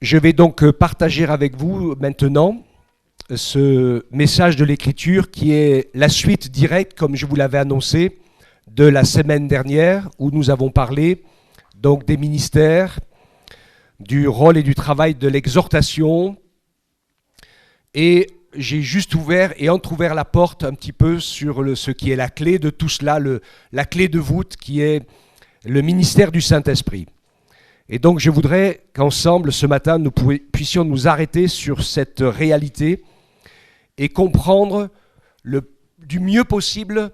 Je vais donc partager avec vous maintenant ce message de l'Écriture qui est la suite directe, comme je vous l'avais annoncé, de la semaine dernière où nous avons parlé donc des ministères, du rôle et du travail de l'exhortation. Et j'ai juste ouvert et entrouvert la porte un petit peu sur ce qui est la clé de tout cela, la clé de voûte qui est le ministère du Saint-Esprit. Et donc je voudrais qu'ensemble ce matin nous puissions nous arrêter sur cette réalité et comprendre du mieux possible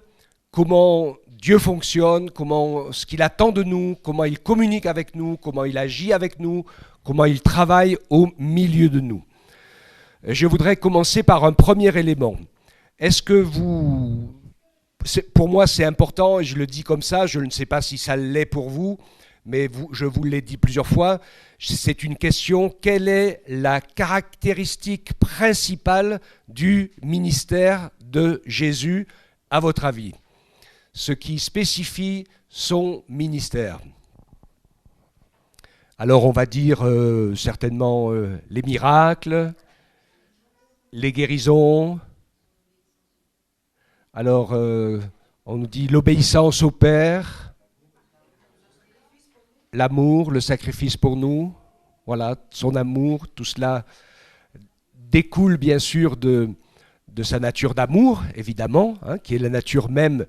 comment Dieu fonctionne, ce qu'il attend de nous, comment il communique avec nous, comment il agit avec nous, comment il travaille au milieu de nous. Je voudrais commencer par un premier élément. Est-ce que pour moi c'est important, et je le dis comme ça, je ne sais pas si ça l'est pour vous, mais je vous l'ai dit plusieurs fois, c'est une question: quelle est la caractéristique principale du ministère de Jésus, à votre avis? Ce qui spécifie son ministère. Alors on va dire certainement les miracles, les guérisons. Alors on nous dit l'obéissance au Père, l'amour, le sacrifice pour nous, voilà, son amour, tout cela découle bien sûr de sa nature d'amour, évidemment, qui est la nature même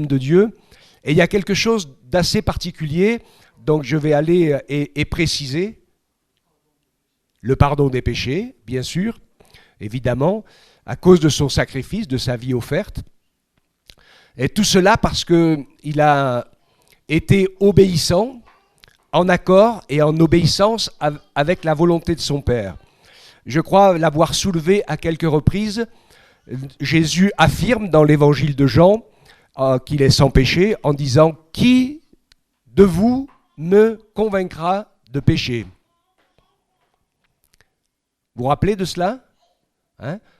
de Dieu. Et il y a quelque chose d'assez particulier, donc je vais aller et préciser le pardon des péchés, bien sûr, évidemment, à cause de son sacrifice, de sa vie offerte. Et tout cela parce qu'il a été obéissant, en accord et en obéissance avec la volonté de son Père. Je crois l'avoir soulevé à quelques reprises. Jésus affirme dans l'évangile de Jean qu'il est sans péché en disant « Qui de vous me convaincra de péché ?» Vous vous rappelez de cela ?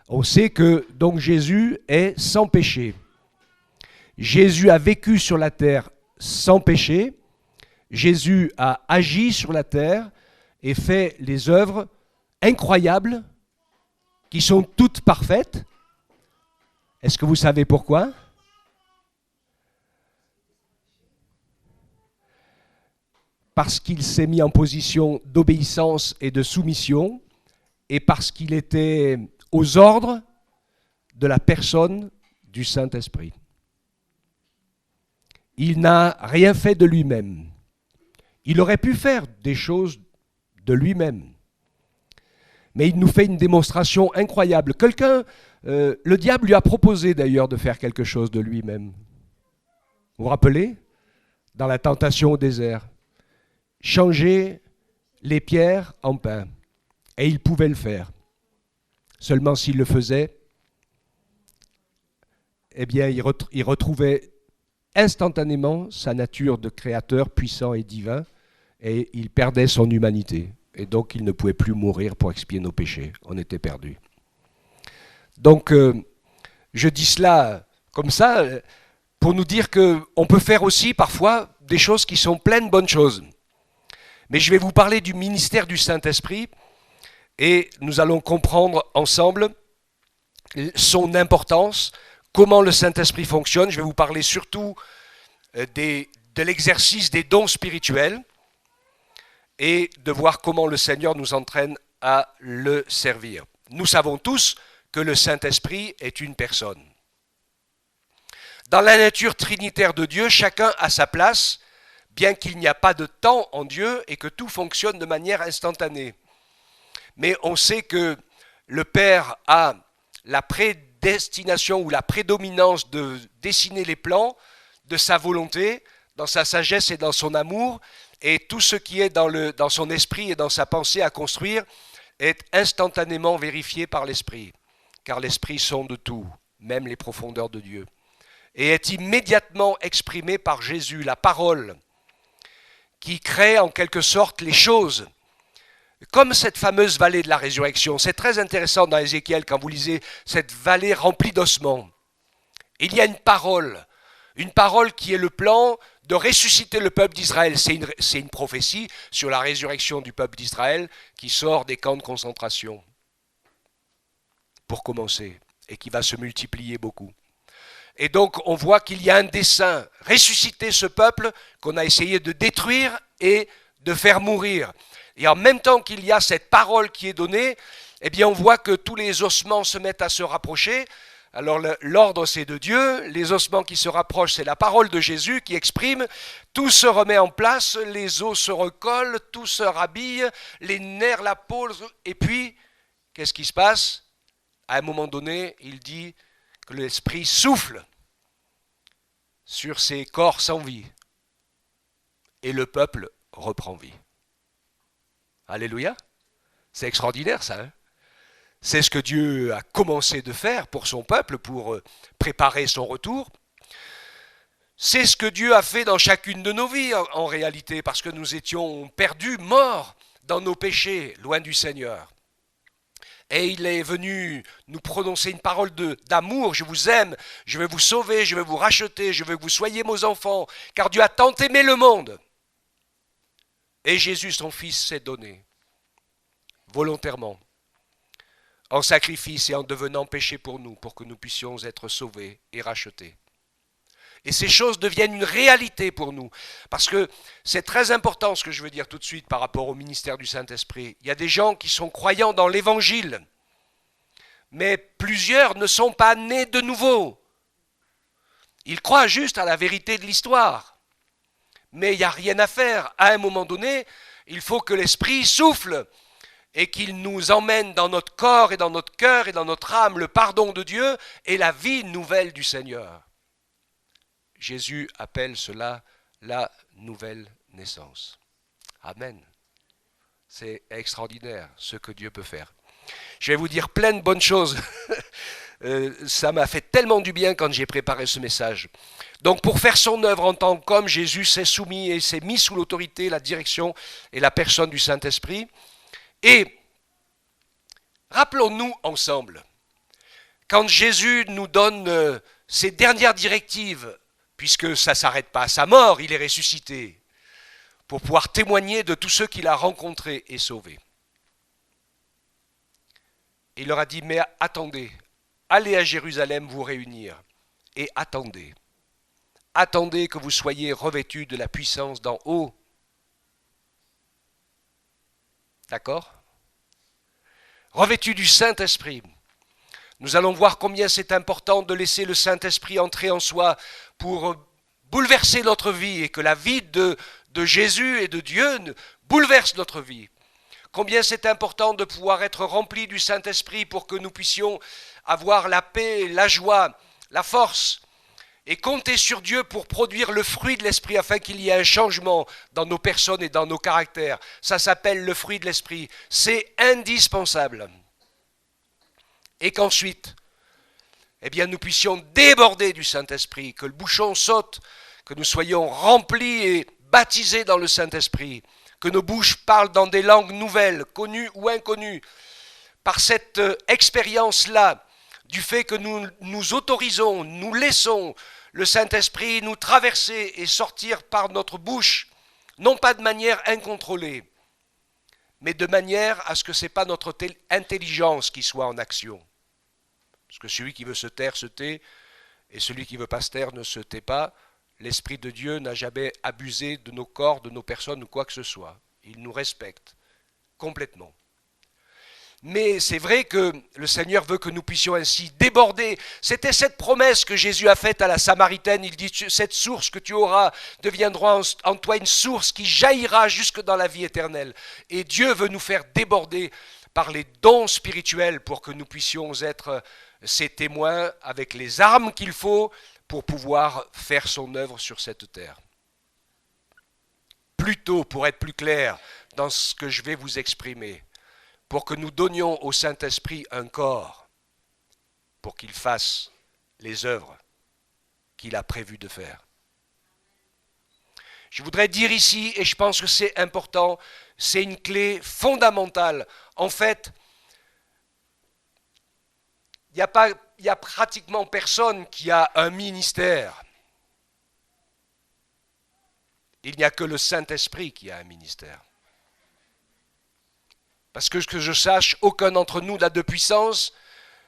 On sait que donc Jésus est sans péché. Jésus a vécu sur la terre sans péché. Jésus a agi sur la terre et fait les œuvres incroyables qui sont toutes parfaites. Est-ce que vous savez pourquoi ? Parce qu'il s'est mis en position d'obéissance et de soumission, et parce qu'il était aux ordres de la personne du Saint-Esprit. Il n'a rien fait de lui-même. Il aurait pu faire des choses de lui-même. Mais il nous fait une démonstration incroyable. Le diable lui a proposé d'ailleurs de faire quelque chose de lui-même. Vous vous rappelez ? Dans la tentation au désert. Changer les pierres en pain. Et il pouvait le faire. Seulement s'il le faisait, eh bien il retrouvait instantanément sa nature de créateur puissant et divin, et il perdait son humanité. Et donc il ne pouvait plus mourir pour expier nos péchés. On était perdus. Donc je dis cela comme ça pour nous dire qu'on peut faire aussi parfois des choses qui sont pleines de bonnes choses. Mais je vais vous parler du ministère du Saint-Esprit et nous allons comprendre ensemble son importance, comment le Saint-Esprit fonctionne. Je vais vous parler surtout de l'exercice des dons spirituels et de voir comment le Seigneur nous entraîne à le servir. Nous savons tous que le Saint-Esprit est une personne. Dans la nature trinitaire de Dieu, chacun a sa place, bien qu'il n'y a pas de temps en Dieu et que tout fonctionne de manière instantanée. Mais on sait que le Père a la prédestination ou la prédominance de dessiner les plans de sa volonté, dans sa sagesse et dans son amour, et tout ce qui est dans son esprit et dans sa pensée à construire est instantanément vérifié par l'Esprit, car l'Esprit sonde tout, même les profondeurs de Dieu, et est immédiatement exprimé par Jésus, la parole, qui crée en quelque sorte les choses. Comme cette fameuse vallée de la résurrection, c'est très intéressant dans Ézéchiel quand vous lisez cette vallée remplie d'ossements. Il y a une parole qui est le plan de ressusciter le peuple d'Israël. C'est une prophétie sur la résurrection du peuple d'Israël qui sort des camps de concentration, pour commencer, et qui va se multiplier beaucoup. Et donc on voit qu'il y a un dessein, ressusciter ce peuple qu'on a essayé de détruire et de faire mourir. Et en même temps qu'il y a cette parole qui est donnée, eh bien on voit que tous les ossements se mettent à se rapprocher. Alors l'ordre c'est de Dieu, les ossements qui se rapprochent c'est la parole de Jésus qui exprime, tout se remet en place, les os se recollent, tout se rhabille, les nerfs, la peau, et puis qu'est-ce qui se passe? À un moment donné, il dit que l'esprit souffle sur ces corps sans vie et le peuple reprend vie. Alléluia. C'est extraordinaire ça. Hein? C'est ce que Dieu a commencé de faire pour son peuple, pour préparer son retour. C'est ce que Dieu a fait dans chacune de nos vies en réalité, parce que nous étions perdus, morts dans nos péchés, loin du Seigneur. Et il est venu nous prononcer une parole d'amour. Je vous aime, je vais vous sauver, je vais vous racheter, je veux que vous soyez mes enfants, car Dieu a tant aimé le monde. Et Jésus, son Fils, s'est donné, volontairement, en sacrifice et en devenant péché pour nous, pour que nous puissions être sauvés et rachetés. Et ces choses deviennent une réalité pour nous, parce que c'est très important ce que je veux dire tout de suite par rapport au ministère du Saint-Esprit. Il y a des gens qui sont croyants dans l'Évangile, mais plusieurs ne sont pas nés de nouveau. Ils croient juste à la vérité de l'histoire, mais il n'y a rien à faire. À un moment donné, il faut que l'Esprit souffle et qu'il nous emmène dans notre corps et dans notre cœur et dans notre âme le pardon de Dieu et la vie nouvelle du Seigneur. Jésus appelle cela la nouvelle naissance. Amen. C'est extraordinaire ce que Dieu peut faire. Je vais vous dire plein de bonnes choses. Ça m'a fait tellement du bien quand j'ai préparé ce message. Donc pour faire son œuvre en tant qu'homme, Jésus s'est soumis et s'est mis sous l'autorité, la direction et la personne du Saint-Esprit. Et rappelons-nous ensemble, quand Jésus nous donne ses dernières directives, puisque ça ne s'arrête pas à sa mort, il est ressuscité, pour pouvoir témoigner de tous ceux qu'il a rencontrés et sauvés. Il leur a dit, mais attendez, allez à Jérusalem vous réunir, et attendez. Attendez que vous soyez revêtus de la puissance d'en haut. D'accord? Revêtus du Saint-Esprit. Nous allons voir combien c'est important de laisser le Saint-Esprit entrer en soi pour bouleverser notre vie et que la vie de Jésus et de Dieu bouleverse notre vie. Combien c'est important de pouvoir être rempli du Saint-Esprit pour que nous puissions avoir la paix, la joie, la force et compter sur Dieu pour produire le fruit de l'Esprit afin qu'il y ait un changement dans nos personnes et dans nos caractères. Ça s'appelle le fruit de l'Esprit. C'est indispensable. Et qu'ensuite, eh bien, nous puissions déborder du Saint-Esprit, que le bouchon saute, que nous soyons remplis et baptisés dans le Saint-Esprit, que nos bouches parlent dans des langues nouvelles, connues ou inconnues, par cette expérience-là, du fait que nous nous autorisons, nous laissons le Saint-Esprit nous traverser et sortir par notre bouche, non pas de manière incontrôlée, mais de manière à ce que ce n'est pas notre intelligence qui soit en action. Parce que celui qui veut se taire se tait, et celui qui ne veut pas se taire ne se tait pas. L'Esprit de Dieu n'a jamais abusé de nos corps, de nos personnes ou quoi que ce soit. Il nous respecte complètement. Mais c'est vrai que le Seigneur veut que nous puissions ainsi déborder. C'était cette promesse que Jésus a faite à la Samaritaine. Il dit, cette source que tu auras deviendra en toi une source qui jaillira jusque dans la vie éternelle. Et Dieu veut nous faire déborder par les dons spirituels pour que nous puissions être ses témoins avec les armes qu'il faut pour pouvoir faire son œuvre sur cette terre. Plutôt, pour être plus clair dans ce que je vais vous exprimer, pour que nous donnions au Saint-Esprit un corps, pour qu'il fasse les œuvres qu'il a prévu de faire. Je voudrais dire ici, et je pense que c'est important, c'est une clé fondamentale. En fait, il y a pratiquement personne qui a un ministère. Il n'y a que le Saint-Esprit qui a un ministère. Parce que je sache, aucun d'entre nous n'a de puissance,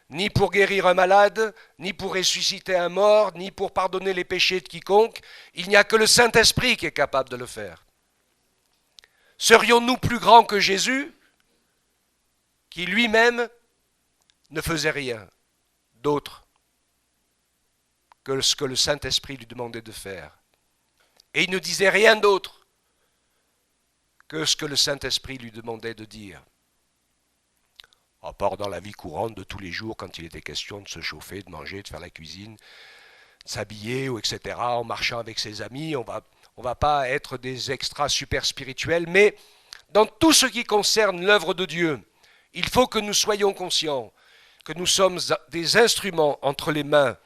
ni pour guérir un malade, ni pour ressusciter un mort, ni pour pardonner les péchés de quiconque. Il n'y a que le Saint-Esprit qui est capable de le faire. Serions-nous plus grands que Jésus, qui lui-même ne faisait rien d'autre que ce que le Saint-Esprit lui demandait de faire? Et il ne disait rien d'autre que ce que le Saint-Esprit lui demandait de dire. À part dans la vie courante de tous les jours, quand il était question de se chauffer, de manger, de faire la cuisine, de s'habiller, ou etc., en marchant avec ses amis, on va pas être des extras super spirituels, mais dans tout ce qui concerne l'œuvre de Dieu, il faut que nous soyons conscients que nous sommes des instruments entre les mains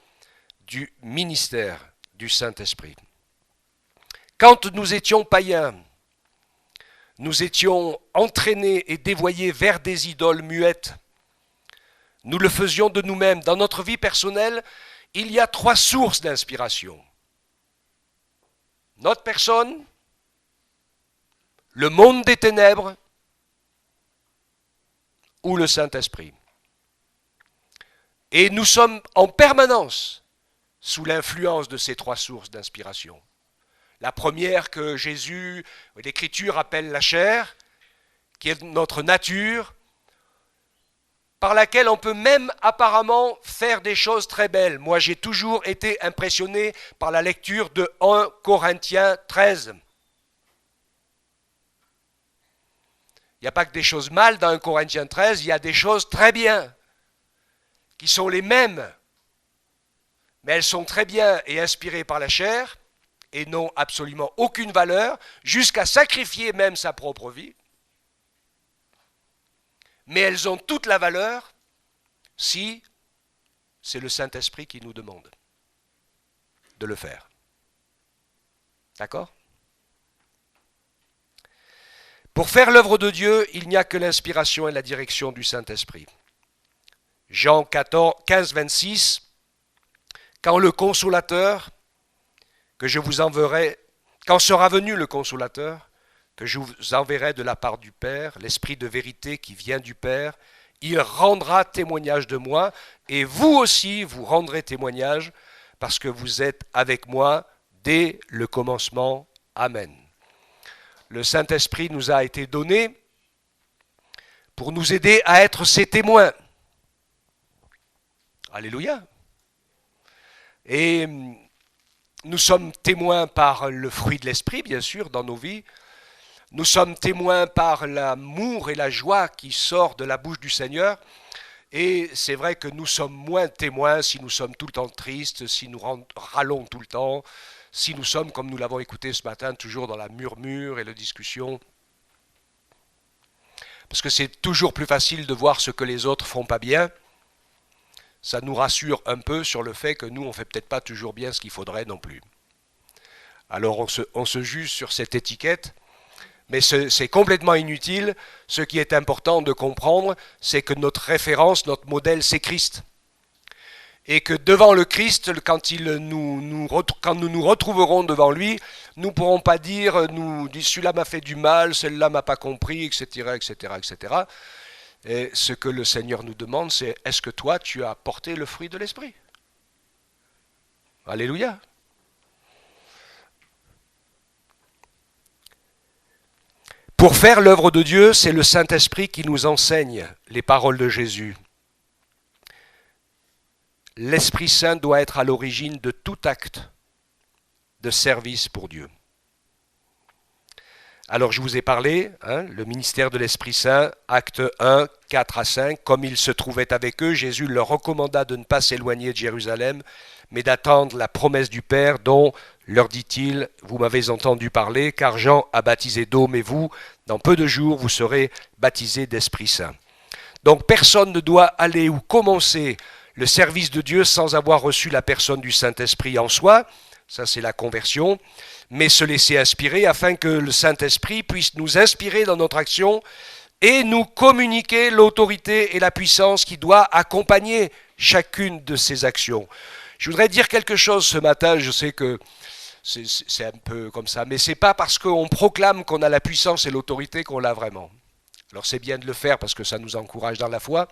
du ministère du Saint-Esprit. Quand nous étions païens, nous étions entraînés et dévoyés vers des idoles muettes. Nous le faisions de nous-mêmes. Dans notre vie personnelle, il y a 3 sources d'inspiration. Notre personne, le monde des ténèbres ou le Saint-Esprit. Et nous sommes en permanence sous l'influence de ces 3 sources d'inspiration. La première que Jésus, l'Écriture appelle la chair, qui est notre nature, par laquelle on peut même apparemment faire des choses très belles. Moi, j'ai toujours été impressionné par la lecture de 1 Corinthiens 13. Il n'y a pas que des choses mal dans 1 Corinthiens 13, il y a des choses très bien, qui sont les mêmes, mais elles sont très bien et inspirées par la chair, et n'ont absolument aucune valeur, jusqu'à sacrifier même sa propre vie. Mais elles ont toute la valeur si c'est le Saint-Esprit qui nous demande de le faire. D'accord ? Pour faire l'œuvre de Dieu, il n'y a que l'inspiration et la direction du Saint-Esprit. Jean 15, 26, quand le Consolateur, que je vous enverrai, quand sera venu le Consolateur, que je vous enverrai de la part du Père, l'Esprit de vérité qui vient du Père, il rendra témoignage de moi, et vous aussi vous rendrez témoignage, parce que vous êtes avec moi dès le commencement. Amen. Le Saint-Esprit nous a été donné pour nous aider à être ses témoins. Alléluia. Et nous sommes témoins par le fruit de l'Esprit, bien sûr, dans nos vies. Nous sommes témoins par l'amour et la joie qui sort de la bouche du Seigneur. Et c'est vrai que nous sommes moins témoins si nous sommes tout le temps tristes, si nous râlons tout le temps, si nous sommes, comme nous l'avons écouté ce matin, toujours dans la murmure et la discussion. Parce que c'est toujours plus facile de voir ce que les autres font pas bien. Ça nous rassure un peu sur le fait que nous, on ne fait peut-être pas toujours bien ce qu'il faudrait non plus. Alors on se juge sur cette étiquette, mais c'est complètement inutile. Ce qui est important de comprendre, c'est que notre référence, notre modèle, c'est Christ. Et que devant le Christ, quand nous nous retrouverons devant lui, nous ne pourrons pas dire « celui-là m'a fait du mal, celle-là m'a pas compris, etc. etc., etc. » Et ce que le Seigneur nous demande, c'est « Est-ce que toi, tu as porté le fruit de l'Esprit ?» Alléluia. Pour faire l'œuvre de Dieu, c'est le Saint-Esprit qui nous enseigne les paroles de Jésus. L'Esprit Saint doit être à l'origine de tout acte de service pour Dieu. Alors je vous ai parlé, le ministère de l'Esprit Saint, acte 1, 4 à 5, comme il se trouvait avec eux, Jésus leur recommanda de ne pas s'éloigner de Jérusalem, mais d'attendre la promesse du Père dont, leur dit-il, vous m'avez entendu parler, car Jean a baptisé d'eau, mais vous, dans peu de jours, vous serez baptisés d'Esprit Saint. Donc personne ne doit aller ou commencer le service de Dieu sans avoir reçu la personne du Saint-Esprit en soi, ça c'est la conversion, mais se laisser inspirer afin que le Saint-Esprit puisse nous inspirer dans notre action et nous communiquer l'autorité et la puissance qui doit accompagner chacune de ces actions. Je voudrais dire quelque chose ce matin, je sais que C'est un peu comme ça. Mais c'est pas parce qu'on proclame qu'on a la puissance et l'autorité qu'on l'a vraiment. Alors c'est bien de le faire parce que ça nous encourage dans la foi.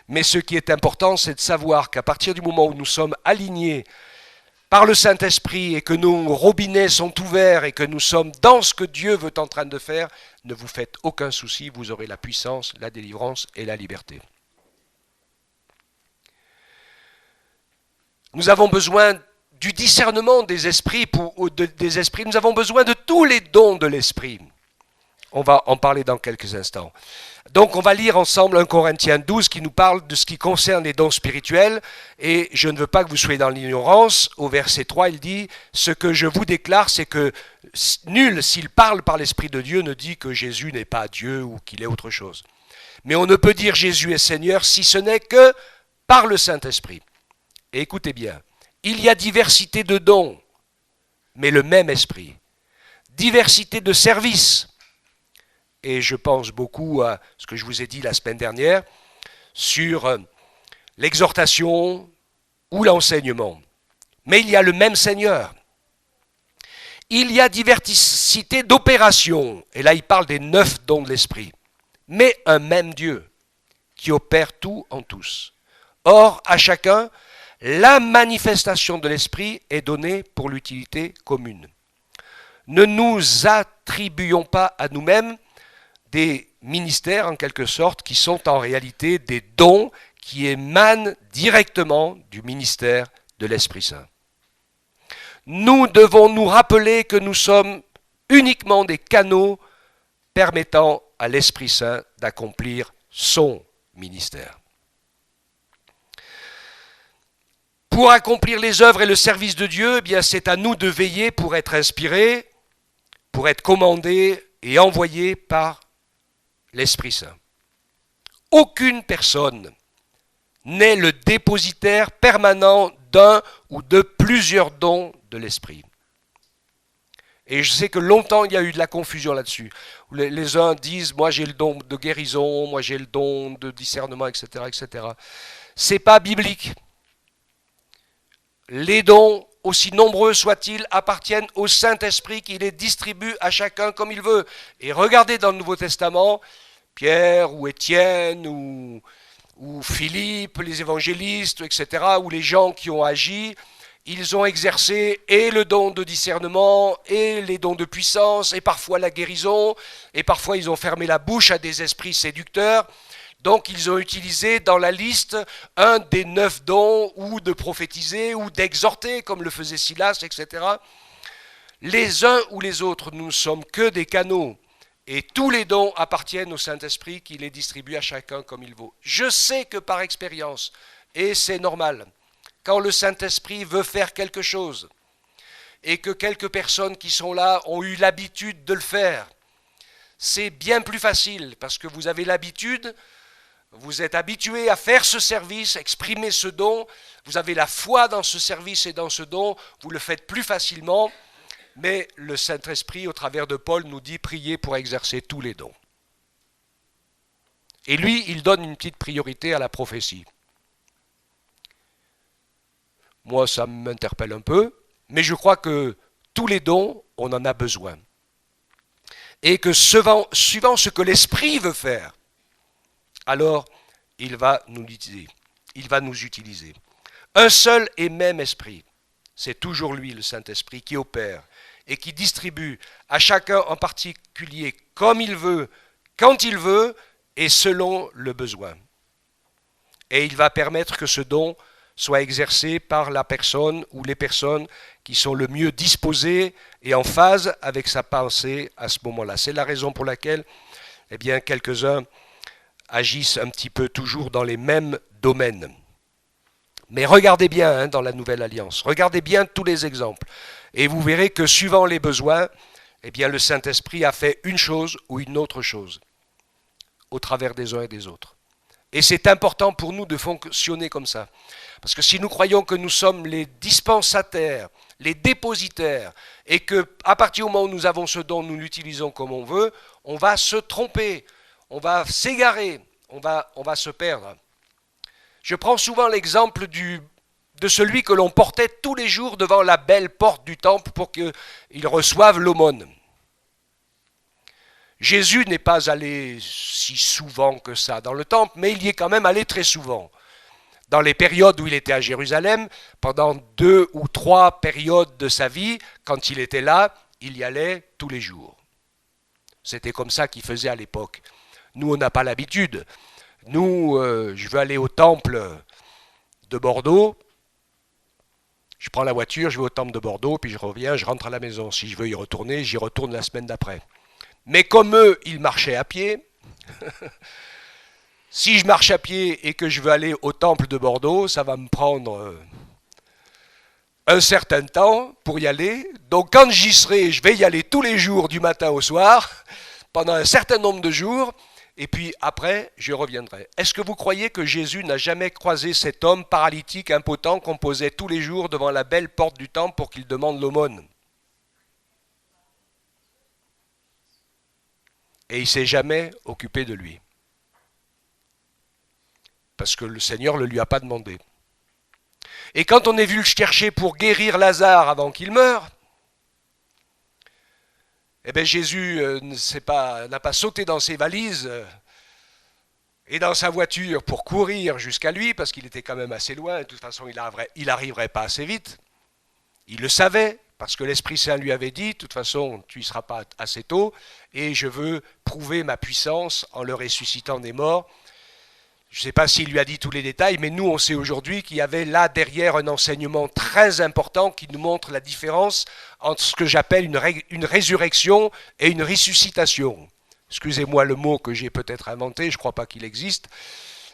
Mais ce qui est important, c'est de savoir qu'à partir du moment où nous sommes alignés par le Saint-Esprit et que nos robinets sont ouverts et que nous sommes dans ce que Dieu veut en train de faire, ne vous faites aucun souci, vous aurez la puissance, la délivrance et la liberté. Nous avons besoin du discernement des esprits, nous avons besoin de tous les dons de l'esprit. On va en parler dans quelques instants. Donc on va lire ensemble 1 Corinthiens 12 qui nous parle de ce qui concerne les dons spirituels. Et je ne veux pas que vous soyez dans l'ignorance. Au verset 3, il dit « Ce que je vous déclare, c'est que nul, s'il parle par l'Esprit de Dieu, ne dit que Jésus n'est pas Dieu ou qu'il est autre chose. Mais on ne peut dire Jésus est Seigneur si ce n'est que par le Saint-Esprit. » Et écoutez bien, il y a diversité de dons, mais le même Esprit. Diversité de services. Et je pense beaucoup à ce que je vous ai dit la semaine dernière sur l'exhortation ou l'enseignement. Mais il y a le même Seigneur. Il y a diversité d'opérations. Et là, il parle des 9 dons de l'Esprit. Mais un même Dieu qui opère tout en tous. Or, à chacun, la manifestation de l'Esprit est donnée pour l'utilité commune. Ne nous attribuons pas à nous-mêmes des ministères, en quelque sorte, qui sont en réalité des dons qui émanent directement du ministère de l'Esprit Saint. Nous devons nous rappeler que nous sommes uniquement des canaux permettant à l'Esprit Saint d'accomplir son ministère. Pour accomplir les œuvres et le service de Dieu, eh bien, c'est à nous de veiller pour être inspirés, pour être commandés et envoyés par l'Esprit Saint. Aucune personne n'est le dépositaire permanent d'un ou de plusieurs dons de l'Esprit. Et je sais que longtemps il y a eu de la confusion là-dessus. Les uns disent, moi j'ai le don de guérison, moi j'ai le don de discernement, etc., etc. C'est pas biblique. Les dons, aussi nombreux soient-ils, appartiennent au Saint-Esprit qui les distribue à chacun comme il veut. Et regardez dans le Nouveau Testament, Pierre ou Étienne ou Philippe, les évangélistes, etc., ou les gens qui ont agi, ils ont exercé et le don de discernement, et les dons de puissance, et parfois la guérison, et parfois ils ont fermé la bouche à des esprits séducteurs. Donc ils ont utilisé dans la liste un des 9 dons, ou de prophétiser, ou d'exhorter, comme le faisait Silas, etc. Les uns ou les autres, nous ne sommes que des canaux, et tous les dons appartiennent au Saint-Esprit qui les distribue à chacun comme il veut. Je sais que par expérience, et c'est normal, quand le Saint-Esprit veut faire quelque chose, et que quelques personnes qui sont là ont eu l'habitude de le faire, c'est bien plus facile, parce que vous avez l'habitude. Vous êtes habitué à faire ce service, exprimer ce don, vous avez la foi dans ce service et dans ce don, vous le faites plus facilement, mais le Saint-Esprit, au travers de Paul, nous dit prier pour exercer tous les dons. Et lui, il donne une petite priorité à la prophétie. Moi, ça m'interpelle un peu, mais je crois que tous les dons, on en a besoin. Et que suivant ce que l'Esprit veut faire, alors il va nous utiliser. Un seul et même esprit, c'est toujours lui, le Saint-Esprit, qui opère et qui distribue à chacun en particulier comme il veut, quand il veut et selon le besoin. Et il va permettre que ce don soit exercé par la personne ou les personnes qui sont le mieux disposées et en phase avec sa pensée à ce moment-là. C'est la raison pour laquelle, eh bien, quelques-uns agissent un petit peu toujours dans les mêmes domaines. Mais regardez bien dans la Nouvelle Alliance, regardez bien tous les exemples. Et vous verrez que suivant les besoins, eh bien, le Saint-Esprit a fait une chose ou une autre chose au travers des uns et des autres. Et c'est important pour nous de fonctionner comme ça. Parce que si nous croyons que nous sommes les dispensataires, les dépositaires, et qu'à partir du moment où nous avons ce don, nous l'utilisons comme on veut, on va se tromper. On va s'égarer, on va se perdre. Je prends souvent l'exemple du de celui que l'on portait tous les jours devant la belle porte du temple pour qu'il reçoive l'aumône. Jésus n'est pas allé si souvent que ça dans le temple, mais il y est quand même allé très souvent. Dans les périodes où il était à Jérusalem, pendant 2 ou 3 périodes de sa vie, quand il était là, il y allait tous les jours. C'était comme ça qu'il faisait à l'époque. Nous, on n'a pas l'habitude. Nous, je veux aller au temple de Bordeaux, je prends la voiture, je vais au temple de Bordeaux, puis je reviens, je rentre à la maison. Si je veux y retourner, j'y retourne la semaine d'après. Mais comme eux, ils marchaient à pied, si je marche à pied et que je veux aller au temple de Bordeaux, ça va me prendre un certain temps pour y aller. Donc quand j'y serai, je vais y aller tous les jours du matin au soir, pendant un certain nombre de jours, et puis après, je reviendrai. Est-ce que vous croyez que Jésus n'a jamais croisé cet homme paralytique, impotent, qu'on posait tous les jours devant la belle porte du temple pour qu'il demande l'aumône? Et il ne s'est jamais occupé de lui. Parce que le Seigneur ne le lui a pas demandé. Et quand on est venu le chercher pour guérir Lazare avant qu'il meure, eh bien Jésus n'a pas sauté dans ses valises et dans sa voiture pour courir jusqu'à lui, parce qu'il était quand même assez loin, de toute façon il n'arriverait pas assez vite. Il le savait, parce que l'Esprit Saint lui avait dit, de toute façon tu n'y seras pas assez tôt, et je veux prouver ma puissance en le ressuscitant des morts. Je ne sais pas s'il lui a dit tous les détails, mais nous, on sait aujourd'hui qu'il y avait là derrière un enseignement très important qui nous montre la différence entre ce que j'appelle une résurrection et une ressuscitation. Excusez-moi le mot que j'ai peut-être inventé, je ne crois pas qu'il existe,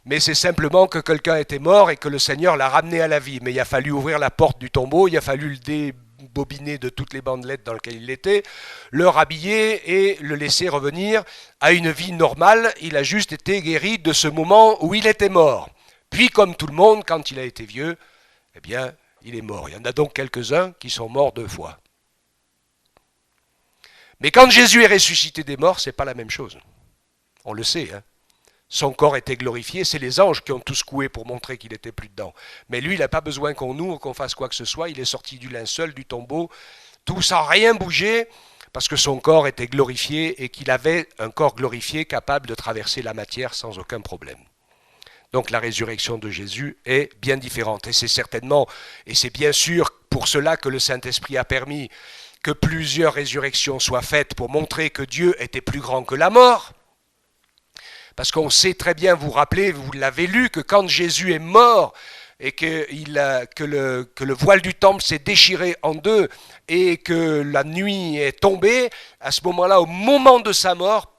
mais c'est simplement que quelqu'un était mort et que le Seigneur l'a ramené à la vie. Mais il a fallu ouvrir la porte du tombeau, il a fallu le débobiner de toutes les bandelettes dans lesquelles il était, le rhabiller et le laisser revenir à une vie normale. Il a juste été guéri de ce moment où il était mort. Puis, comme tout le monde, quand il a été vieux, eh bien, il est mort. Il y en a donc quelques-uns qui sont morts 2 fois. Mais quand Jésus est ressuscité des morts, ce n'est pas la même chose. On le sait, hein. Son corps était glorifié, c'est les anges qui ont tous coué pour montrer qu'il n'était plus dedans. Mais lui, il n'a pas besoin qu'on ouvre, qu'on fasse quoi que ce soit, il est sorti du linceul, du tombeau, tout sans rien bouger, parce que son corps était glorifié et qu'il avait un corps glorifié capable de traverser la matière sans aucun problème. Donc la résurrection de Jésus est bien différente. Et c'est certainement, et c'est bien sûr pour cela que le Saint-Esprit a permis que plusieurs résurrections soient faites pour montrer que Dieu était plus grand que la mort. Parce qu'on sait très bien, vous vous rappelez, vous l'avez lu, que quand Jésus est mort et que le voile du temple s'est déchiré en 2 et que la nuit est tombée, à ce moment-là, au moment de sa mort,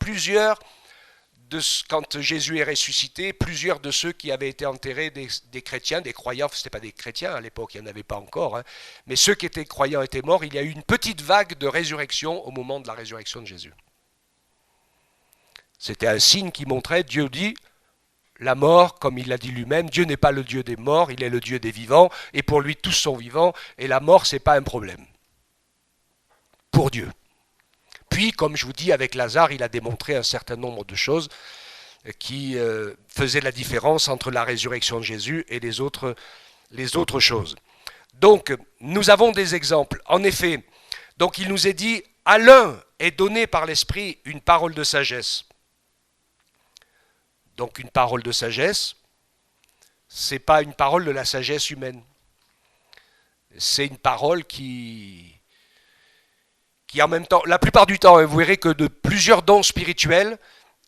quand Jésus est ressuscité, plusieurs de ceux qui avaient été enterrés, des chrétiens, des croyants, ce n'étaient pas des chrétiens à l'époque, il n'y en avait pas encore, hein, mais ceux qui étaient croyants étaient morts. Il y a eu une petite vague de résurrection au moment de la résurrection de Jésus. C'était un signe qui montrait, Dieu dit, la mort, comme il l'a dit lui-même, Dieu n'est pas le Dieu des morts, il est le Dieu des vivants, et pour lui tous sont vivants, et la mort, ce n'est pas un problème. Pour Dieu. Puis, comme je vous dis, avec Lazare, il a démontré un certain nombre de choses qui faisaient la différence entre la résurrection de Jésus et les autres choses. Donc, nous avons des exemples. En effet, donc il nous est dit, à l'un est donné par l'Esprit une parole de sagesse. Donc une parole de sagesse, ce n'est pas une parole de la sagesse humaine. C'est une parole qui en même temps, la plupart du temps, vous verrez que de plusieurs dons spirituels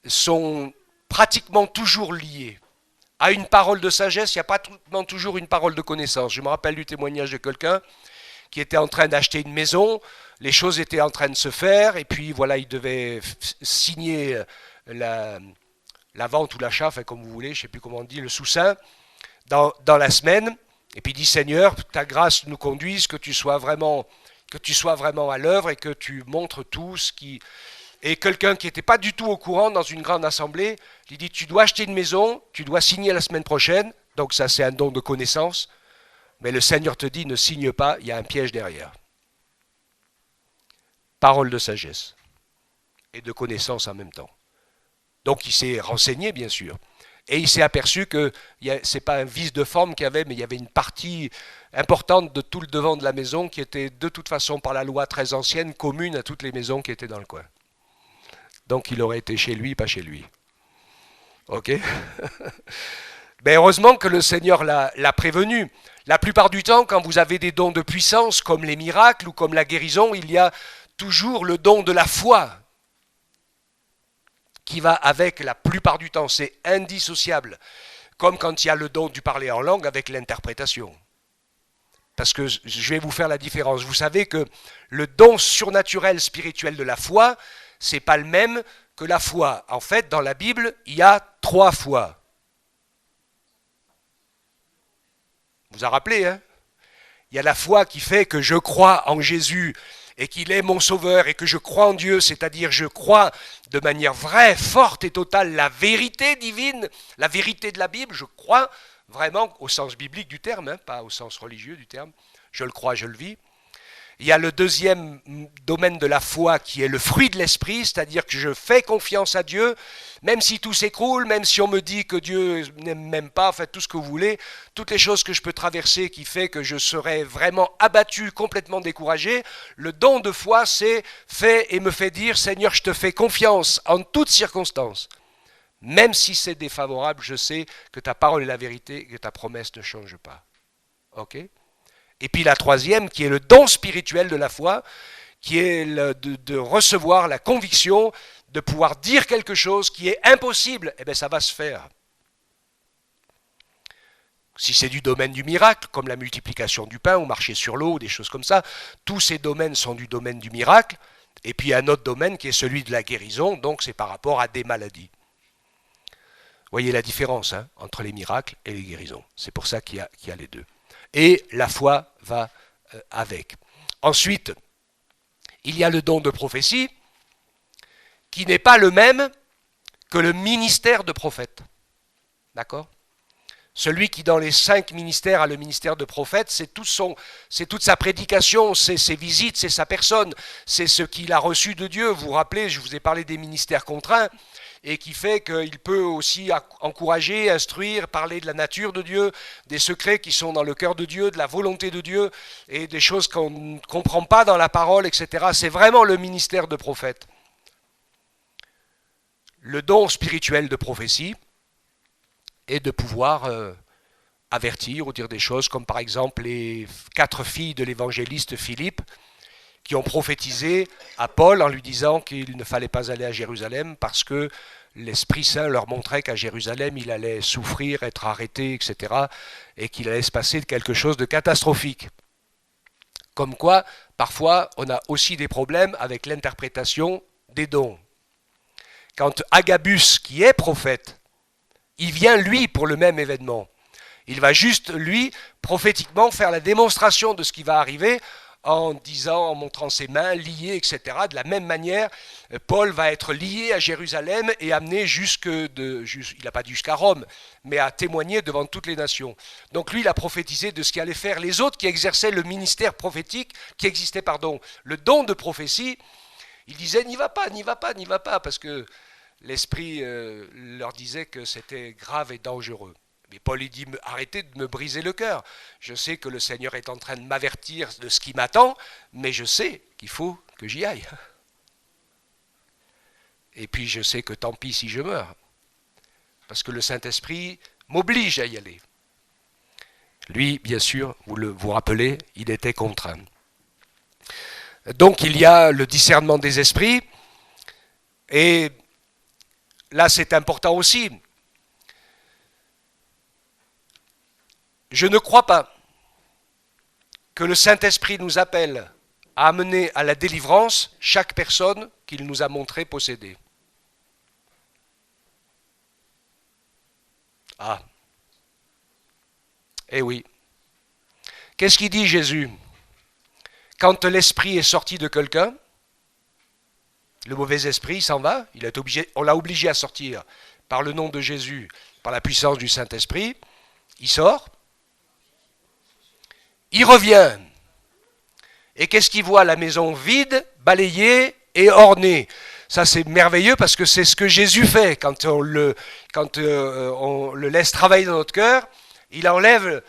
sont pratiquement toujours liés. À une parole de sagesse, il n'y a pratiquement toujours une parole de connaissance. Je me rappelle du témoignage de quelqu'un qui était en train d'acheter une maison, les choses étaient en train de se faire, et puis voilà, il devait signer la vente ou l'achat, enfin comme vous voulez, je ne sais plus comment on dit, le sous-seing, dans la semaine, et puis il dit Seigneur, ta grâce nous conduise, que tu sois vraiment à l'œuvre et que tu montres tout ce qui... Et quelqu'un qui n'était pas du tout au courant dans une grande assemblée, il dit tu dois acheter une maison, tu dois signer la semaine prochaine, donc ça c'est un don de connaissance, mais le Seigneur te dit ne signe pas, il y a un piège derrière. Parole de sagesse et de connaissance en même temps. Donc il s'est renseigné, bien sûr. Et il s'est aperçu que ce n'est pas un vice de forme qu'il y avait, mais il y avait une partie importante de tout le devant de la maison qui était de toute façon par la loi très ancienne commune à toutes les maisons qui étaient dans le coin. Donc il aurait été chez lui, pas chez lui. Ok. Mais heureusement que le Seigneur l'a prévenu. La plupart du temps, quand vous avez des dons de puissance, comme les miracles ou comme la guérison, il y a toujours le don de la foi qui va avec la plupart du temps. C'est indissociable. Comme quand il y a le don du parler en langue avec l'interprétation. Parce que je vais vous faire la différence. Vous savez que le don surnaturel spirituel de la foi, c'est pas le même que la foi. En fait, dans la Bible, il y a 3 foi. Vous vous en rappelez, hein? Il y a la foi qui fait que je crois en Jésus et qu'il est mon sauveur et que je crois en Dieu, c'est-à-dire je crois de manière vraie, forte et totale la vérité divine, la vérité de la Bible, je crois vraiment au sens biblique du terme, hein, pas au sens religieux du terme, je le crois, je le vis. Il y a le deuxième domaine de la foi qui est le fruit de l'esprit, c'est-à-dire que je fais confiance à Dieu, même si tout s'écroule, même si on me dit que Dieu n'aime même pas, faites tout ce que vous voulez, toutes les choses que je peux traverser qui fait que je serai vraiment abattu, complètement découragé, le don de foi c'est fait et me fait dire Seigneur, je te fais confiance en toutes circonstances. Même si c'est défavorable, je sais que ta parole est la vérité et que ta promesse ne change pas. Ok ? Et puis la troisième, qui est le don spirituel de la foi, qui est de recevoir la conviction de pouvoir dire quelque chose qui est impossible. Eh bien, ça va se faire. Si c'est du domaine du miracle, comme la multiplication du pain ou marcher sur l'eau, des choses comme ça, tous ces domaines sont du domaine du miracle. Et puis il y a un autre domaine qui est celui de la guérison, donc c'est par rapport à des maladies. Vous voyez la différence hein, entre les miracles et les guérisons. C'est pour ça qu'il y a les deux. Et la foi va avec. Ensuite, il y a le don de prophétie, qui n'est pas le même que le ministère de prophète. D'accord ? Celui qui dans les 5 ministères a le ministère de prophète, c'est toute sa prédication, c'est ses visites, c'est sa personne, c'est ce qu'il a reçu de Dieu. Vous vous rappelez, je vous ai parlé des ministères contraints, et qui fait qu'il peut aussi encourager, instruire, parler de la nature de Dieu, des secrets qui sont dans le cœur de Dieu, de la volonté de Dieu, et des choses qu'on ne comprend pas dans la parole, etc. C'est vraiment le ministère de prophète. Le don spirituel de prophétie est de pouvoir avertir ou dire des choses comme par exemple les 4 filles de l'évangéliste Philippe, qui ont prophétisé à Paul en lui disant qu'il ne fallait pas aller à Jérusalem parce que l'Esprit Saint leur montrait qu'à Jérusalem, il allait souffrir, être arrêté, etc. et qu'il allait se passer quelque chose de catastrophique. Comme quoi, parfois, on a aussi des problèmes avec l'interprétation des dons. Quand Agabus, qui est prophète, il vient, lui, pour le même événement. Il va juste, lui, prophétiquement faire la démonstration de ce qui va arriver en disant, en montrant ses mains liées, etc. De la même manière, Paul va être lié à Jérusalem et amené il n'a pas dit jusqu'à Rome, mais à témoigner devant toutes les nations. Donc lui, il a prophétisé de ce qu'allaient faire les autres qui exerçaient le ministère prophétique, le don de prophétie. Il disait, n'y va pas, parce que l'Esprit leur disait que c'était grave et dangereux. Mais Paul lui dit, arrêtez de me briser le cœur. Je sais que le Seigneur est en train de m'avertir de ce qui m'attend, mais je sais qu'il faut que j'y aille. Et puis je sais que tant pis si je meurs, parce que le Saint-Esprit m'oblige à y aller. Lui, bien sûr, vous vous rappelez, il était contraint. Donc il y a le discernement des esprits, et là c'est important aussi. Je ne crois pas que le Saint-Esprit nous appelle à amener à la délivrance chaque personne qu'il nous a montré posséder. Ah. Eh oui. Qu'est-ce qu'il dit Jésus ? Quand l'esprit est sorti de quelqu'un, le mauvais esprit s'en va, on l'a obligé à sortir par le nom de Jésus, par la puissance du Saint-Esprit, il sort. Il revient. Et qu'est-ce qu'il voit ? La maison vide, balayée et ornée. Ça, c'est merveilleux parce que c'est ce que Jésus fait quand on le laisse travailler dans notre cœur. Il enlève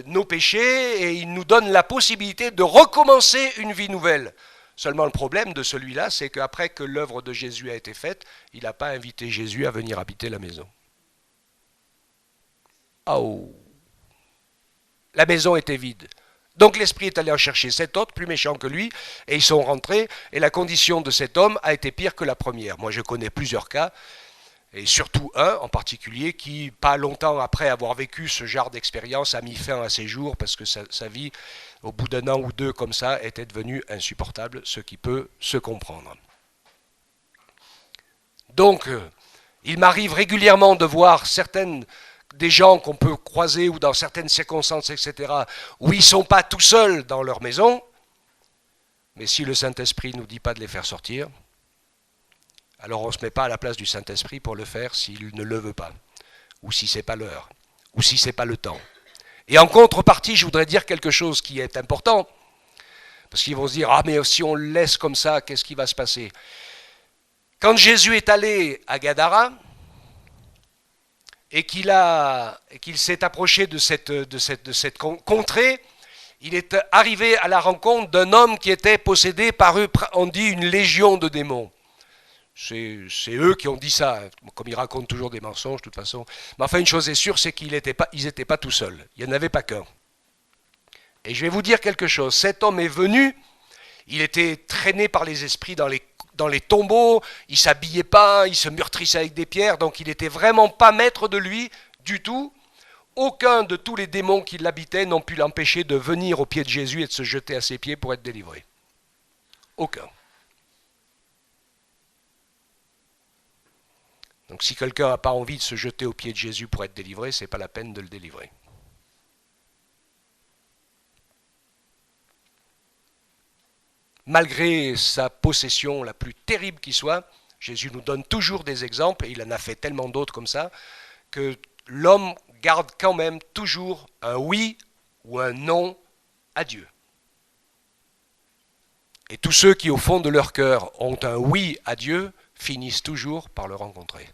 nos péchés et il nous donne la possibilité de recommencer une vie nouvelle. Seulement le problème de celui-là, c'est qu'après que l'œuvre de Jésus a été faite, il n'a pas invité Jésus à venir habiter la maison. Oh! La maison était vide. Donc l'esprit est allé en chercher cet autre, plus méchant que lui, et ils sont rentrés, et la condition de cet homme a été pire que la première. Moi je connais plusieurs cas, et surtout un en particulier, qui, pas longtemps après avoir vécu ce genre d'expérience, a mis fin à ses jours, parce que sa vie, au bout d'un an ou deux comme ça, était devenue insupportable, ce qui peut se comprendre. Donc, il m'arrive régulièrement de voir des gens qu'on peut croiser ou dans certaines circonstances, etc., où ils ne sont pas tout seuls dans leur maison, mais si le Saint-Esprit ne nous dit pas de les faire sortir, alors on ne se met pas à la place du Saint-Esprit pour le faire s'il ne le veut pas, ou si ce n'est pas l'heure, ou si ce n'est pas le temps. Et en contrepartie, je voudrais dire quelque chose qui est important, parce qu'ils vont se dire, ah mais si on le laisse comme ça, qu'est-ce qui va se passer? Quand Jésus est allé à Gadara, et qu'il s'est approché de cette contrée, il est arrivé à la rencontre d'un homme qui était possédé par eux, on dit une légion de démons. C'est eux qui ont dit ça, comme ils racontent toujours des mensonges de toute façon. Mais enfin, une chose est sûre, c'est qu'ils n'étaient pas tout seuls. Il n'y en avait pas qu'un. Et je vais vous dire quelque chose. Cet homme est venu, il était traîné par les esprits dans les tombeaux, il ne s'habillait pas, il se meurtrissait avec des pierres, donc il n'était vraiment pas maître de lui du tout. Aucun de tous les démons qui l'habitaient n'ont pu l'empêcher de venir au pied de Jésus et de se jeter à ses pieds pour être délivré. Aucun. Donc si quelqu'un n'a pas envie de se jeter au pied de Jésus pour être délivré, ce n'est pas la peine de le délivrer. Malgré sa possession la plus terrible qui soit, Jésus nous donne toujours des exemples, et il en a fait tellement d'autres comme ça, que l'homme garde quand même toujours un oui ou un non à Dieu. Et tous ceux qui, au fond de leur cœur, ont un oui à Dieu, finissent toujours par le rencontrer.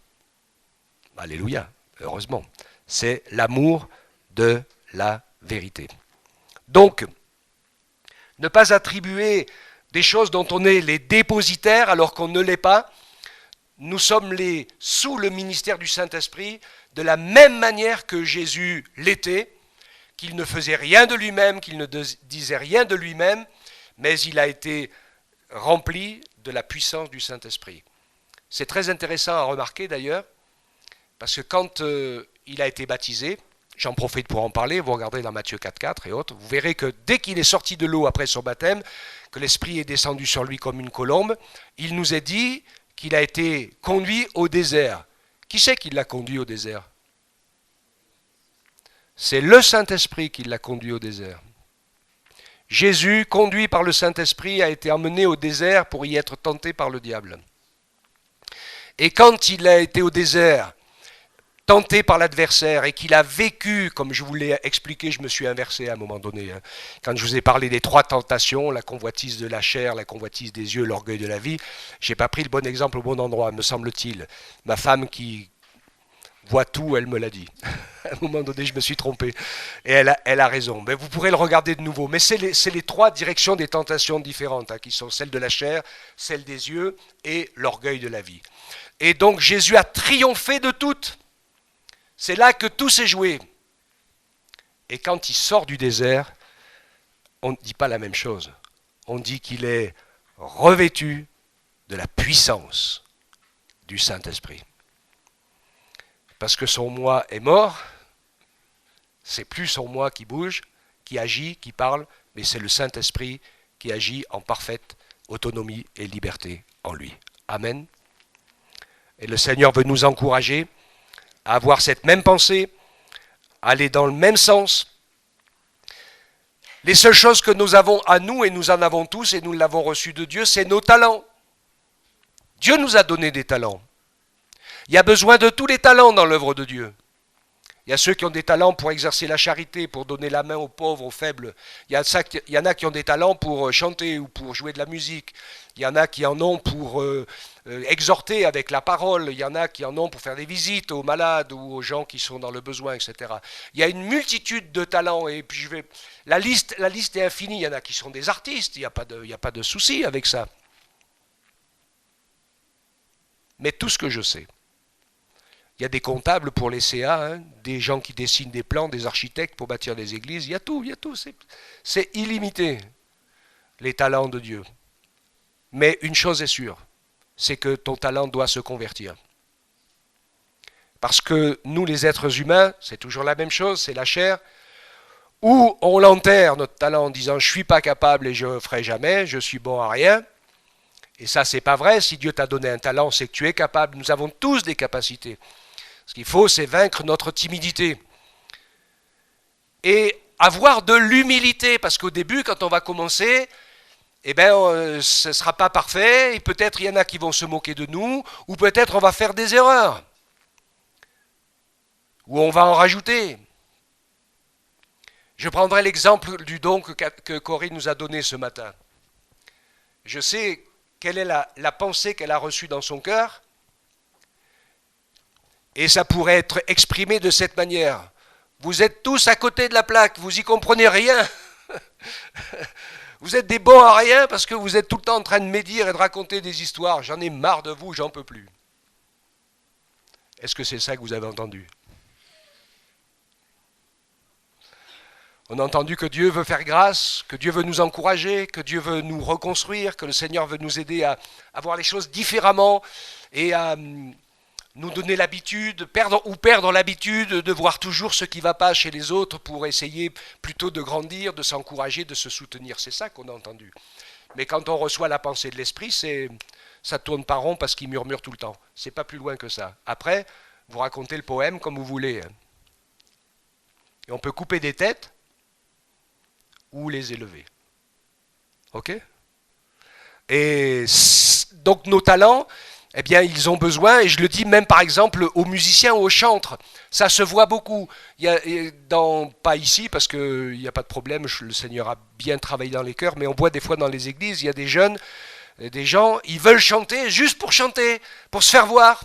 Alléluia, heureusement. C'est l'amour de la vérité. Donc, ne pas attribuer des choses dont on est les dépositaires alors qu'on ne l'est pas. Nous sommes sous le ministère du Saint-Esprit de la même manière que Jésus l'était, qu'il ne faisait rien de lui-même, qu'il ne disait rien de lui-même, mais il a été rempli de la puissance du Saint-Esprit. C'est très intéressant à remarquer d'ailleurs, parce que quand il a été baptisé, j'en profite pour en parler, vous regardez dans Matthieu 4,4 et autres, vous verrez que dès qu'il est sorti de l'eau après son baptême, que l'Esprit est descendu sur lui comme une colombe, il nous est dit qu'il a été conduit au désert. Qui c'est qui l'a conduit au désert? C'est le Saint-Esprit qui l'a conduit au désert. Jésus, conduit par le Saint-Esprit, a été emmené au désert pour y être tenté par le diable. Et quand il a été au désert, tenté par l'adversaire et qu'il a vécu, comme je vous l'ai expliqué, je me suis inversé à un moment donné, quand je vous ai parlé des trois tentations, la convoitise de la chair, la convoitise des yeux, l'orgueil de la vie, je n'ai pas pris le bon exemple au bon endroit, me semble-t-il. Ma femme qui voit tout, elle me l'a dit. À un moment donné, je me suis trompé. Et elle a raison. Mais vous pourrez le regarder de nouveau. Mais c'est les trois directions des tentations différentes, qui sont celle de la chair, celle des yeux et l'orgueil de la vie. Et donc Jésus a triomphé de toutes. C'est là que tout s'est joué. Et quand il sort du désert, on ne dit pas la même chose. On dit qu'il est revêtu de la puissance du Saint-Esprit. Parce que son moi est mort, c'est plus son moi qui bouge, qui agit, qui parle, mais c'est le Saint-Esprit qui agit en parfaite autonomie et liberté en lui. Amen. Et le Seigneur veut nous encourager à avoir cette même pensée, à aller dans le même sens. Les seules choses que nous avons à nous, et nous en avons tous, et nous l'avons reçu de Dieu, c'est nos talents. Dieu nous a donné des talents. Il y a besoin de tous les talents dans l'œuvre de Dieu. Il y a ceux qui ont des talents pour exercer la charité, pour donner la main aux pauvres, aux faibles. Il y en a qui ont des talents pour chanter ou pour jouer de la musique. Il y en a qui en ont pour exhorter avec la parole. Il y en a qui en ont pour faire des visites aux malades ou aux gens qui sont dans le besoin, etc. Il y a une multitude de talents. Et puis la liste est infinie. Il y en a qui sont des artistes. Il n'y a pas de souci avec ça. Mais tout ce que je sais, il y a des comptables pour les CA, hein, des gens qui dessinent des plans, des architectes pour bâtir des églises. Il y a tout. C'est illimité, les talents de Dieu. Mais une chose est sûre, c'est que ton talent doit se convertir. Parce que nous, les êtres humains, c'est toujours la même chose, c'est la chair. Ou on l'enterre, notre talent, en disant « je ne suis pas capable et je ne ferai jamais, je suis bon à rien ». Et ça, c'est pas vrai. Si Dieu t'a donné un talent, c'est que tu es capable. Nous avons tous des capacités. Ce qu'il faut, c'est vaincre notre timidité. Et avoir de l'humilité, parce qu'au début, quand on va commencer, ce ne sera pas parfait, et peut-être il y en a qui vont se moquer de nous, ou peut-être on va faire des erreurs, ou on va en rajouter. Je prendrai l'exemple du don que Corinne nous a donné ce matin. Je sais quelle est la pensée qu'elle a reçue dans son cœur, et ça pourrait être exprimé de cette manière. Vous êtes tous à côté de la plaque, vous n'y comprenez rien. Vous êtes des bons à rien parce que vous êtes tout le temps en train de médire et de raconter des histoires. J'en ai marre de vous, j'en peux plus. Est-ce que c'est ça que vous avez entendu? On a entendu que Dieu veut faire grâce, que Dieu veut nous encourager, que Dieu veut nous reconstruire, que le Seigneur veut nous aider à voir les choses différemment et à nous donner l'habitude, perdre l'habitude de voir toujours ce qui ne va pas chez les autres pour essayer plutôt de grandir, de s'encourager, de se soutenir. C'est ça qu'on a entendu. Mais quand on reçoit la pensée de l'Esprit, ça ne tourne pas rond parce qu'il murmure tout le temps. C'est pas plus loin que ça. Après, vous racontez le poème comme vous voulez. Et on peut couper des têtes ou les élever. Ok? Et donc nos talents, eh bien, ils ont besoin, et je le dis même par exemple aux musiciens ou aux chantres, ça se voit beaucoup. Pas ici, parce qu'il n'y a pas de problème, le Seigneur a bien travaillé dans les chœurs, mais on voit des fois dans les églises, il y a des jeunes, des gens, ils veulent chanter juste pour chanter, pour se faire voir.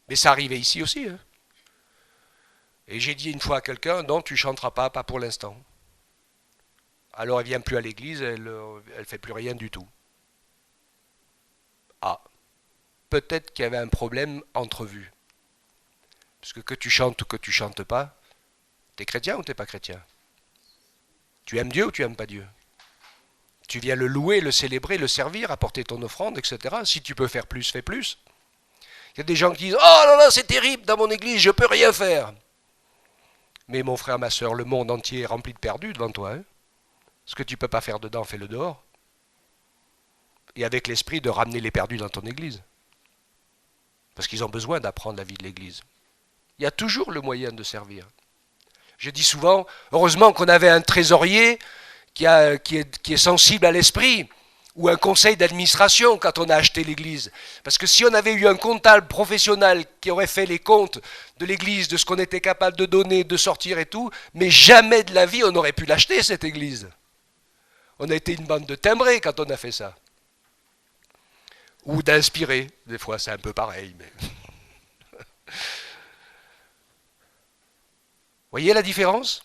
Mais ça arrivait ici aussi. Hein. Et j'ai dit une fois à quelqu'un, non, tu ne chanteras pas pour l'instant. Alors elle ne vient plus à l'église, elle ne fait plus rien du tout. Ah, peut-être qu'il y avait un problème entrevu. Parce que tu chantes ou que tu chantes pas, t'es chrétien ou t'es pas chrétien? Tu aimes Dieu ou tu aimes pas Dieu? Tu viens le louer, le célébrer, le servir, apporter ton offrande, etc. Si tu peux faire plus, fais plus. Il y a des gens qui disent « Oh là là, c'est terrible, dans mon église, je peux rien faire ». Mais mon frère, ma soeur, le monde entier est rempli de perdus devant toi. Hein. Ce que tu ne peux pas faire dedans, fais-le dehors. Et avec l'esprit de ramener les perdus dans ton église. Parce qu'ils ont besoin d'apprendre la vie de l'église. Il y a toujours le moyen de servir. Je dis souvent, heureusement qu'on avait un trésorier qui est sensible à l'esprit, ou un conseil d'administration quand on a acheté l'église. Parce que si on avait eu un comptable professionnel qui aurait fait les comptes de l'église, de ce qu'on était capable de donner, de sortir et tout, mais jamais de la vie on aurait pu l'acheter cette église. On a été une bande de timbrés quand on a fait ça. Ou d'inspirer, des fois c'est un peu pareil. Mais voyez la différence?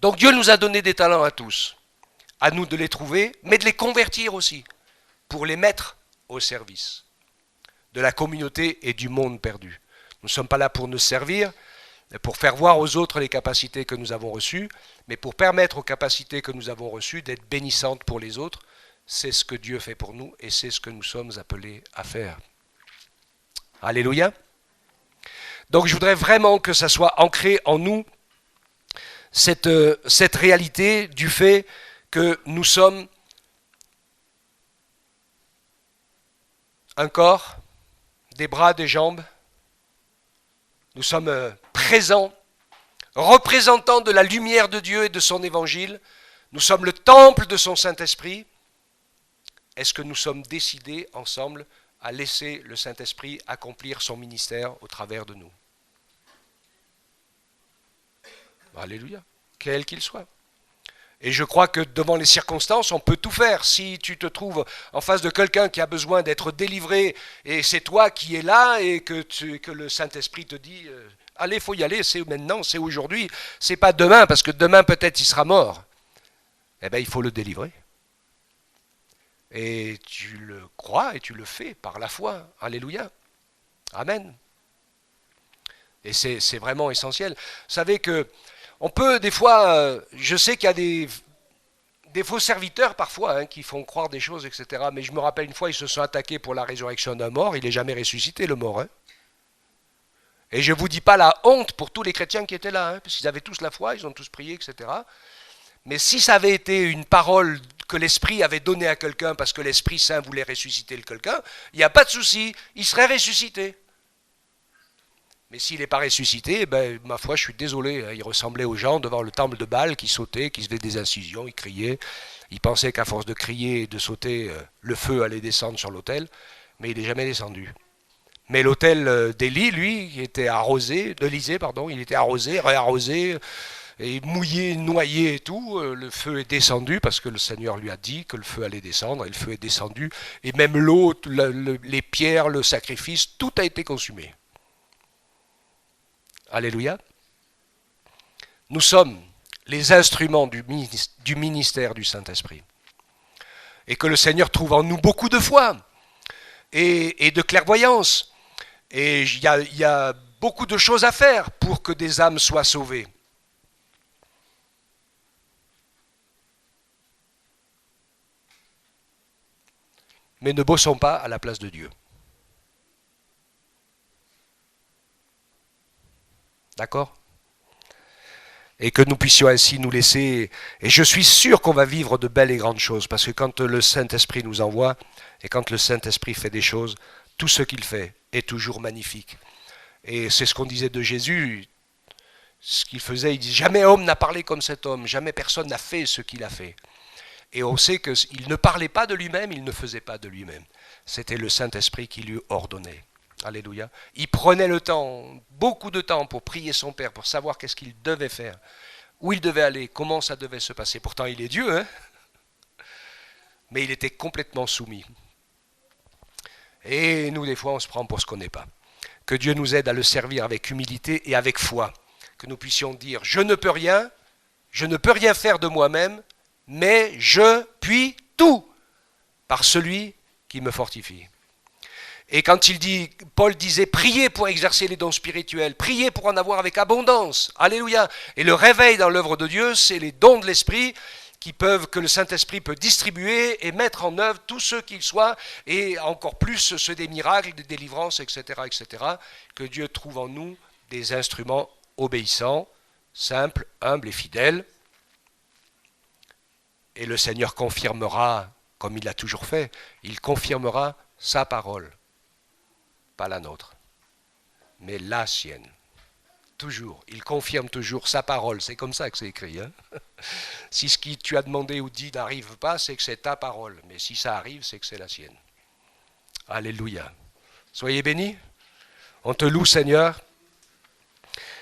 Donc Dieu nous a donné des talents à tous. À nous de les trouver, mais de les convertir aussi, pour les mettre au service de la communauté et du monde perdu. Nous ne sommes pas là pour nous servir, pour faire voir aux autres les capacités que nous avons reçues, mais pour permettre aux capacités que nous avons reçues d'être bénissantes pour les autres. C'est ce que Dieu fait pour nous et c'est ce que nous sommes appelés à faire. Alléluia. Donc je voudrais vraiment que ça soit ancré en nous, cette réalité du fait que nous sommes un corps, des bras, des jambes. Nous sommes présents, représentants de la lumière de Dieu et de son évangile. Nous sommes le temple de son Saint-Esprit. Est-ce que nous sommes décidés ensemble à laisser le Saint-Esprit accomplir son ministère au travers de nous. Alléluia, quel qu'il soit. Et je crois que devant les circonstances, on peut tout faire. Si tu te trouves en face de quelqu'un qui a besoin d'être délivré, et c'est toi qui es là, et que le Saint-Esprit te dit allez, il faut y aller, c'est maintenant, c'est aujourd'hui, c'est pas demain, parce que demain peut-être il sera mort. Eh bien, il faut le délivrer. Et tu le crois et tu le fais par la foi. Alléluia. Amen. Et c'est vraiment essentiel. Vous savez que on peut des fois, je sais qu'il y a des faux serviteurs parfois qui font croire des choses, etc. Mais je me rappelle une fois, ils se sont attaqués pour la résurrection d'un mort. Il n'est jamais ressuscité, le mort. Et je ne vous dis pas la honte pour tous les chrétiens qui étaient là, parce qu'ils avaient tous la foi, ils ont tous prié, etc. Mais si ça avait été une parole que l'Esprit avait donnée à quelqu'un parce que l'Esprit Saint voulait ressusciter le quelqu'un, il n'y a pas de souci, il serait ressuscité. Mais s'il n'est pas ressuscité, ben, ma foi, je suis désolé, il ressemblait aux gens devant le temple de Baal qui sautaient, qui se faisaient des incisions, ils criaient. Ils pensaient qu'à force de crier et de sauter, le feu allait descendre sur l'autel, mais il n'est jamais descendu. Mais l'autel d'Élie, lui, il était arrosé, d'Élysée, pardon, il était arrosé, réarrosé, et mouillé, noyé et tout. Le feu est descendu parce que le Seigneur lui a dit que le feu allait descendre, et le feu est descendu. Et même l'eau, les pierres, le sacrifice, tout a été consumé. Alléluia. Nous sommes les instruments du ministère du Saint-Esprit. Et que le Seigneur trouve en nous beaucoup de foi et de clairvoyance. Et il y a beaucoup de choses à faire pour que des âmes soient sauvées. Mais ne bossons pas à la place de Dieu. D'accord ? Et que nous puissions ainsi nous laisser, et je suis sûr qu'on va vivre de belles et grandes choses, parce que quand le Saint-Esprit nous envoie, et quand le Saint-Esprit fait des choses, tout ce qu'il fait est toujours magnifique. Et c'est ce qu'on disait de Jésus, ce qu'il faisait, il dit, jamais homme n'a parlé comme cet homme, jamais personne n'a fait ce qu'il a fait. Et on sait qu'il ne parlait pas de lui-même, il ne faisait pas de lui-même. C'était le Saint-Esprit qui lui ordonnait. Alléluia. Il prenait le temps, beaucoup de temps pour prier son Père, pour savoir qu'est-ce qu'il devait faire, où il devait aller, comment ça devait se passer. Pourtant, il est Dieu, hein, mais il était complètement soumis. Et nous, des fois, on se prend pour ce qu'on n'est pas. Que Dieu nous aide à le servir avec humilité et avec foi. Que nous puissions dire, je ne peux rien faire de moi-même, mais je puis tout par celui qui me fortifie. Et quand Paul disait, priez pour exercer les dons spirituels, priez pour en avoir avec abondance. Alléluia. Et le réveil dans l'œuvre de Dieu, c'est les dons de l'Esprit que le Saint-Esprit peut distribuer et mettre en œuvre tous ceux qu'ils soient, et encore plus ceux des miracles, des délivrances, etc., etc. Que Dieu trouve en nous des instruments obéissants, simples, humbles et fidèles. Et le Seigneur confirmera, comme il l'a toujours fait, il confirmera sa parole. Pas la nôtre, mais la sienne. Toujours. Il confirme toujours sa parole. C'est comme ça que c'est écrit. Hein, si ce que tu as demandé ou dit n'arrive pas, c'est que c'est ta parole. Mais si ça arrive, c'est que c'est la sienne. Alléluia. Soyez bénis. On te loue, Seigneur,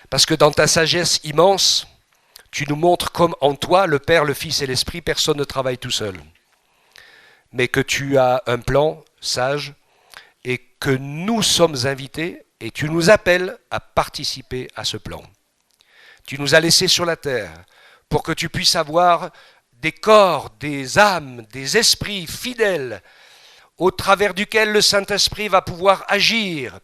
parce que dans ta sagesse immense, tu nous montres comme en toi, le Père, le Fils et l'Esprit, personne ne travaille tout seul. Mais que tu as un plan sage, et que nous sommes invités et tu nous appelles à participer à ce plan. Tu nous as laissés sur la terre pour que tu puisses avoir des corps, des âmes, des esprits fidèles au travers duquel le Saint-Esprit va pouvoir agir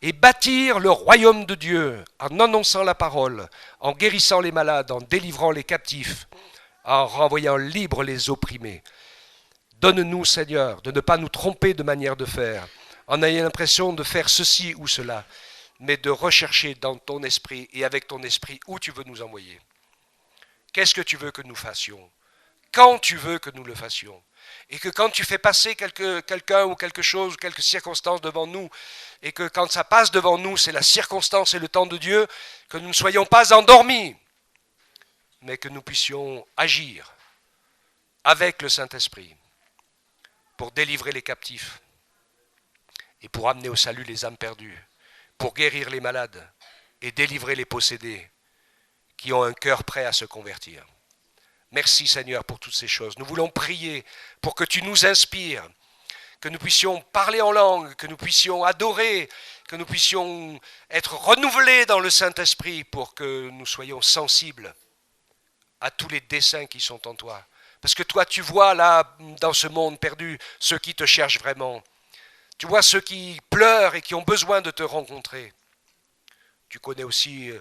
et bâtir le royaume de Dieu en annonçant la parole, en guérissant les malades, en délivrant les captifs, en renvoyant libres les opprimés. Donne-nous, Seigneur, de ne pas nous tromper de manière de faire, en ayant l'impression de faire ceci ou cela, mais de rechercher dans ton esprit et avec ton esprit où tu veux nous envoyer. Qu'est-ce que tu veux que nous fassions? Quand tu veux que nous le fassions? Et que quand tu fais passer quelqu'un ou quelque chose, quelques circonstances devant nous, et que quand ça passe devant nous, c'est la circonstance et le temps de Dieu, que nous ne soyons pas endormis, mais que nous puissions agir avec le Saint-Esprit pour délivrer les captifs, et pour amener au salut les âmes perdues, pour guérir les malades et délivrer les possédés qui ont un cœur prêt à se convertir. Merci Seigneur pour toutes ces choses. Nous voulons prier pour que tu nous inspires, que nous puissions parler en langue, que nous puissions adorer, que nous puissions être renouvelés dans le Saint-Esprit pour que nous soyons sensibles à tous les desseins qui sont en toi. Parce que toi, tu vois là, dans ce monde perdu, ceux qui te cherchent vraiment. Tu vois ceux qui pleurent et qui ont besoin de te rencontrer. Tu connais aussi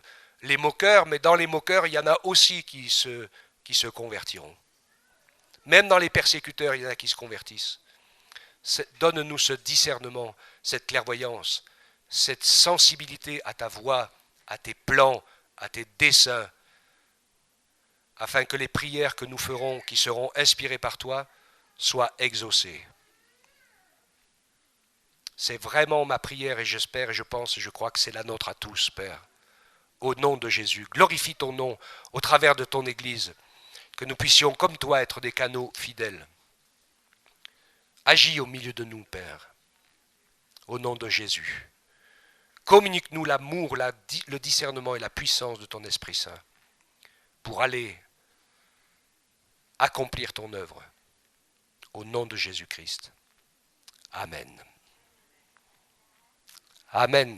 les moqueurs, mais dans les moqueurs, il y en a aussi qui se convertiront. Même dans les persécuteurs, il y en a qui se convertissent. Donne-nous ce discernement, cette clairvoyance, cette sensibilité à ta voix, à tes plans, à tes desseins, afin que les prières que nous ferons, qui seront inspirées par toi, soient exaucées. C'est vraiment ma prière et j'espère et je pense et je crois que c'est la nôtre à tous, Père. Au nom de Jésus, glorifie ton nom au travers de ton Église, que nous puissions comme toi être des canaux fidèles. Agis au milieu de nous, Père, au nom de Jésus. Communique-nous l'amour, le discernement et la puissance de ton Esprit Saint pour aller accomplir ton œuvre. Au nom de Jésus-Christ. Amen. Amen.